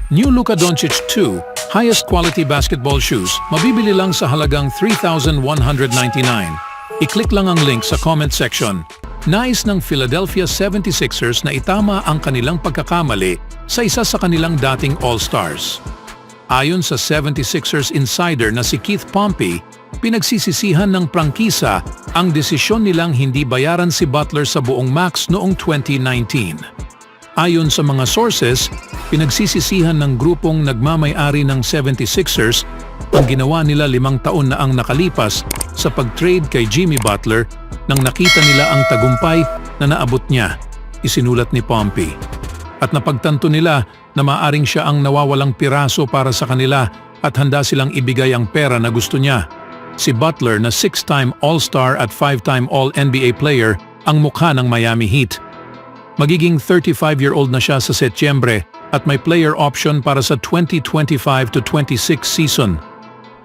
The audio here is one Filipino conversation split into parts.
New Luka Doncic 2, highest quality basketball shoes, mabibili lang sa halagang $3,199. I-click lang ang link sa comment section. Nais ng Philadelphia 76ers na itama ang kanilang pagkakamali sa isa sa kanilang dating All-Stars. Ayon sa 76ers insider na si Keith Pompey, pinagsisisihan ng prangkisa ang desisyon nilang hindi bayaran si Butler sa buong max noong 2019. Ayon sa mga sources, pinagsisisihan ng grupong nagmamay-ari ng 76ers ang ginawa nila 5 taon na ang nakalipas sa pag-trade kay Jimmy Butler nang nakita nila ang tagumpay na naabot niya, isinulat ni Pompey. At napagtanto nila na maaring siya ang nawawalang piraso para sa kanila at handa silang ibigay ang pera na gusto niya. Si Butler na 6-time All-Star at 5-time All-NBA player ang mukha ng Miami Heat. Magiging 35-year-old na siya sa Setyembre at may player option para sa 2025-26 season.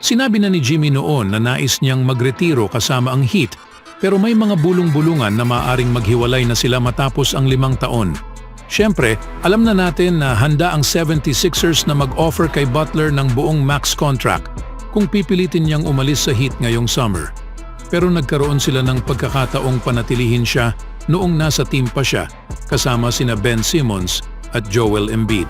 Sinabi na ni Jimmy noon na nais niyang magretiro kasama ang Heat pero may mga bulong-bulungan na maaaring maghiwalay na sila matapos ang 5 taon. Siyempre, alam na natin na handa ang 76ers na mag-offer kay Butler ng buong max contract kung pipilitin niyang umalis sa Heat ngayong summer. Pero nagkaroon sila ng pagkakataong panatilihin siya noong nasa team pa siya kasama sina Ben Simmons at Joel Embiid.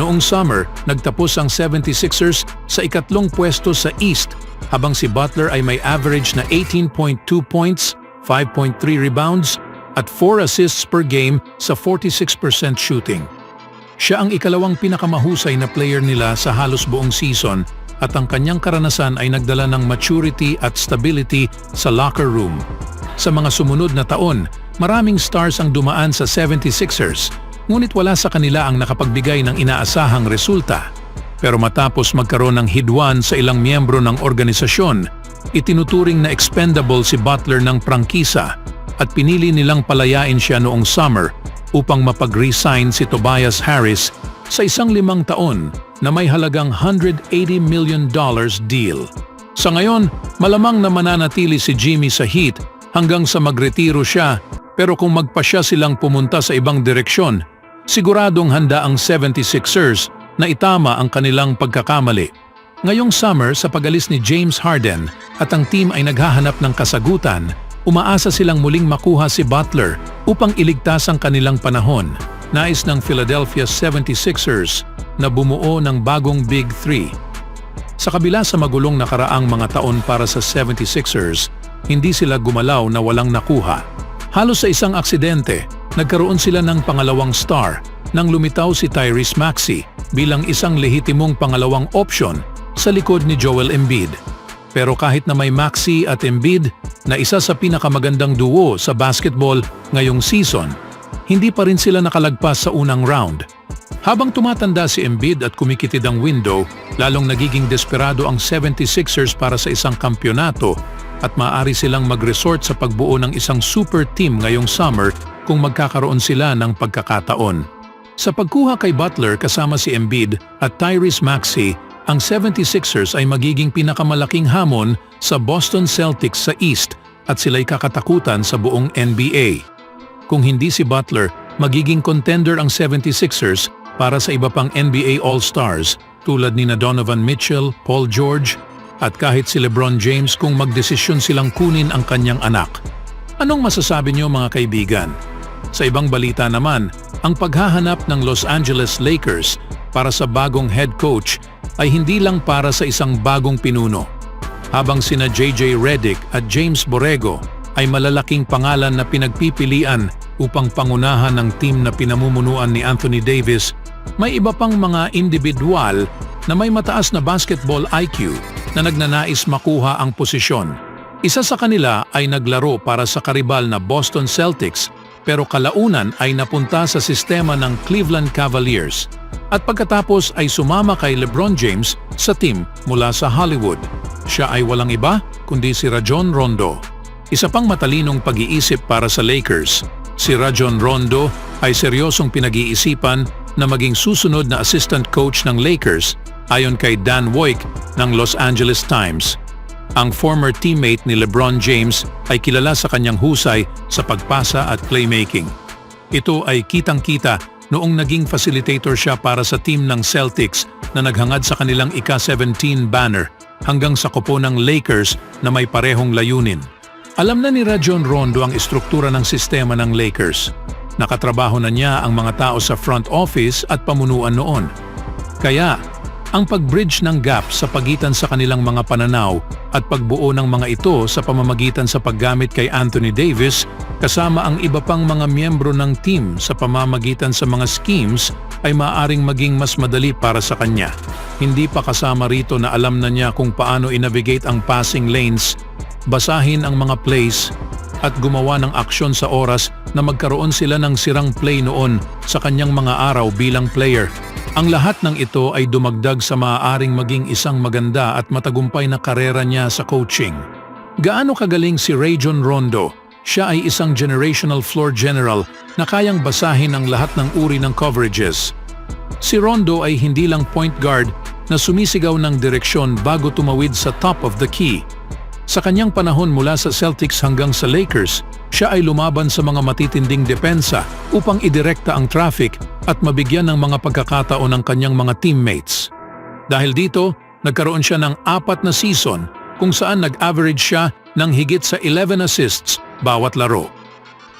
Noong summer, nagtapos ang 76ers sa ikatlong pwesto sa East habang si Butler ay may average na 18.2 points, 5.3 rebounds at 4 assists per game sa 46% shooting. Siya ang ikalawang pinakamahusay na player nila sa halos buong season at ang kanyang karanasan ay nagdala ng maturity at stability sa locker room. Sa mga sumunod na taon, maraming stars ang dumaan sa 76ers, ngunit wala sa kanila ang nakapagbigay ng inaasahang resulta. Pero matapos magkaroon ng hidwan sa ilang miyembro ng organisasyon, itinuturing na expendable si Butler ng prangkisa at pinili nilang palayain siya noong summer upang mapag-resign si Tobias Harris sa isang 5 taon na may halagang $180 million deal. Sa ngayon, malamang na mananatili si Jimmy sa Heat hanggang sa magretiro siya, pero kung magpasya silang pumunta sa ibang direksyon, siguradong handa ang 76ers na itama ang kanilang pagkakamali. Ngayong summer sa pag-alis ni James Harden at ang team ay naghahanap ng kasagutan, umaasa silang muling makuha si Butler upang iligtas ang kanilang panahon. Nais ng Philadelphia 76ers na bumuo ng bagong Big Three. Sa kabila sa magulong nakaraang mga taon para sa 76ers, hindi sila gumalaw na walang nakuha. Halos sa isang aksidente, nagkaroon sila ng pangalawang star nang lumitaw si Tyrese Maxey bilang isang lehitimong pangalawang option sa likod ni Joel Embiid. Pero kahit na may Maxey at Embiid na isa sa pinakamagandang duo sa basketball ngayong season, hindi pa rin sila nakalagpas sa unang round. Habang tumatanda si Embiid at kumikitid ang window, lalong nagiging desperado ang 76ers para sa isang kampyonato at maaari silang mag-resort sa pagbuo ng isang super team ngayong summer kung magkakaroon sila ng pagkakataon. Sa pagkuha kay Butler kasama si Embiid at Tyrese Maxey, ang 76ers ay magiging pinakamalaking hamon sa Boston Celtics sa East at sila'y kakatakutan sa buong NBA. Kung hindi si Butler, magiging contender ang 76ers para sa iba pang NBA All-Stars tulad ni Donovan Mitchell, Paul George at kahit si LeBron James kung magdesisyon silang kunin ang kanyang anak. Anong masasabi niyo mga kaibigan? Sa ibang balita naman, ang paghahanap ng Los Angeles Lakers para sa bagong head coach ay hindi lang para sa isang bagong pinuno. Habang sina JJ Redick at James Borrego ay malalaking pangalan na pinagpipilian upang pangunahan ng team na pinamumunuan ni Anthony Davis, may iba pang mga individual na may mataas na basketball IQ na nagnanais makuha ang posisyon. Isa sa kanila ay naglaro para sa karibal na Boston Celtics pero kalaunan ay napunta sa sistema ng Cleveland Cavaliers at pagkatapos ay sumama kay LeBron James sa team mula sa Hollywood. Siya ay walang iba kundi si Rajon Rondo. Isa pang matalinong pag-iisip para sa Lakers. Si Rajon Rondo ay seryosong pinag-iisipan na maging susunod na assistant coach ng Lakers ayon kay Dan Woik ng Los Angeles Times. Ang former teammate ni LeBron James ay kilala sa kanyang husay sa pagpasa at playmaking. Ito ay kitang-kita noong naging facilitator siya para sa team ng Celtics na naghangad sa kanilang ika-17 banner hanggang sa kupo ng Lakers na may parehong layunin. Alam na ni Rajon Rondo ang istruktura ng sistema ng Lakers. Nakatrabaho na niya ang mga tao sa front office at pamunuan noon. Kaya, ang pag-bridge ng gap sa pagitan sa kanilang mga pananaw at pagbuo ng mga ito sa pamamagitan sa paggamit kay Anthony Davis kasama ang iba pang mga miyembro ng team sa pamamagitan sa mga schemes ay maaaring maging mas madali para sa kanya. Hindi pa kasama rito na alam na niya kung paano i-navigate ang passing lanes, basahin ang mga plays at gumawa ng aksyon sa oras na magkaroon sila ng sirang play noon sa kanyang mga araw bilang player. Ang lahat ng ito ay dumagdag sa maaaring maging isang maganda at matagumpay na karera niya sa coaching. Gaano kagaling si Rajon Rondo? Siya ay isang generational floor general na kayang basahin ang lahat ng uri ng coverages. Si Rondo ay hindi lang point guard na sumisigaw ng direksyon bago tumawid sa top of the key. Sa kanyang panahon mula sa Celtics hanggang sa Lakers, siya ay lumaban sa mga matitinding depensa upang idirekta ang traffic at mabigyan ng mga pagkakataon ng kanyang mga teammates. Dahil dito, nagkaroon siya ng 4 na season kung saan nag-average siya ng higit sa 11 assists bawat laro.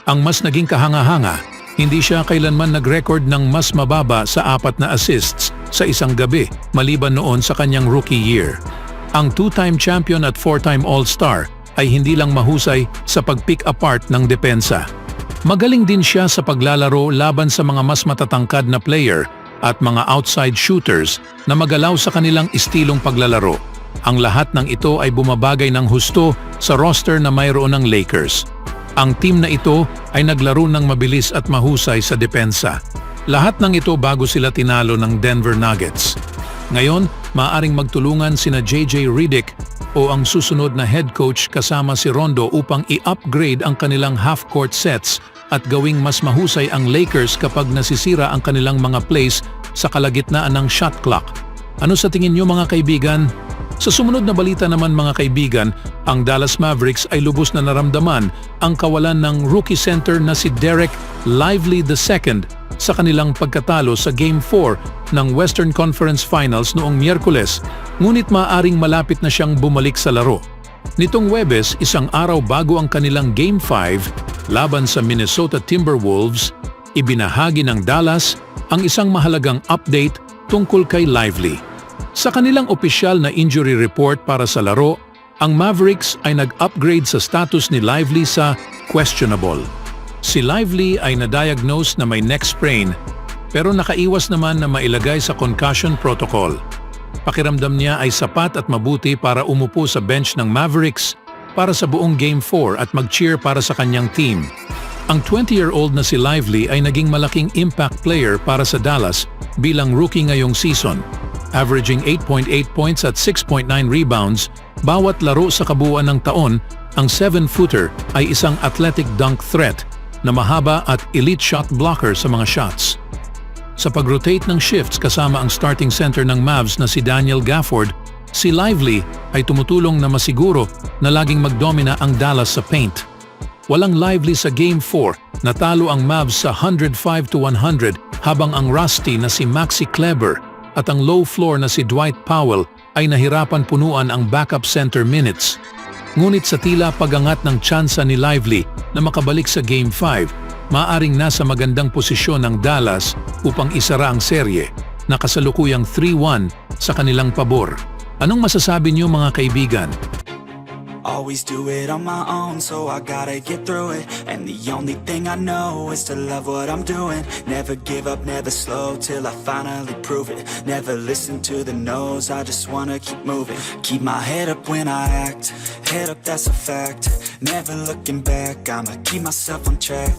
Ang mas naging kahanga-hanga, hindi siya kailanman nag-record ng mas mababa sa 4 na assists sa isang gabi maliban noon sa kanyang rookie year. Ang 2-time champion at 4-time All-Star ay hindi lang mahusay sa pag-pick apart ng depensa. Magaling din siya sa paglalaro laban sa mga mas matatangkad na player at mga outside shooters na magalaw sa kanilang istilong paglalaro. Ang lahat ng ito ay bumabagay ng husto sa roster na mayroon ng Lakers. Ang team na ito ay naglaro ng mabilis at mahusay sa depensa. Lahat ng ito bago sila tinalo ng Denver Nuggets. Ngayon, maaaring magtulungan sina JJ Redick o ang susunod na head coach kasama si Rondo upang i-upgrade ang kanilang half-court sets at gawing mas mahusay ang Lakers kapag nasisira ang kanilang mga plays sa kalagitnaan ng shot clock. Ano sa tingin niyo mga kaibigan? Sa sumunod na balita naman mga kaibigan, ang Dallas Mavericks ay lubos na naramdaman ang kawalan ng rookie center na si Derek Lively II sa kanilang pagkatalo sa Game 4 ng Western Conference Finals noong Miyerkules, ngunit maaaring malapit na siyang bumalik sa laro. Nitong Huwebes, isang araw bago ang kanilang Game 5 laban sa Minnesota Timberwolves, ibinahagi ng Dallas ang isang mahalagang update tungkol kay Lively. Sa kanilang opisyal na injury report para sa laro, ang Mavericks ay nag-upgrade sa status ni Lively sa questionable. Si Lively ay na-diagnose na may neck sprain pero nakaiwas naman na mailagay sa concussion protocol. Pakiramdam niya ay sapat at mabuti para umupo sa bench ng Mavericks para sa buong Game 4 at mag-cheer para sa kanyang team. Ang 20-year-old na si Lively ay naging malaking impact player para sa Dallas bilang rookie ngayong season, averaging 8.8 points at 6.9 rebounds bawat laro sa kabuuan ng taon. Ang 7-footer ay isang athletic dunk threat na mahaba at elite shot blocker sa mga shots. Sa pag-rotate ng shifts kasama ang starting center ng Mavs na si Daniel Gafford, si Lively ay tumutulong na masiguro na laging magdomina ang Dallas sa paint. Walang Lively sa Game 4, natalo ang Mavs sa 105-100 habang ang rusty na si Maxi Kleber at ang low floor na si Dwight Powell ay nahirapan punuan ang backup center minutes. Ngunit sa tila pagangat ng tsansa ni Lively na makabalik sa Game 5, maaaring nasa magandang posisyon ng Dallas upang isara ang serye na kasalukuyang 3-1 sa kanilang pabor. Anong masasabi niyo mga kaibigan? Always do it on my own, so I gotta get through it. And the only thing I know is to love what I'm doing. Never give up, never slow, till I finally prove it. Never listen to the no's, I just wanna keep moving. Keep my head up when I act, head up that's a fact. Never looking back, I'ma keep myself on track.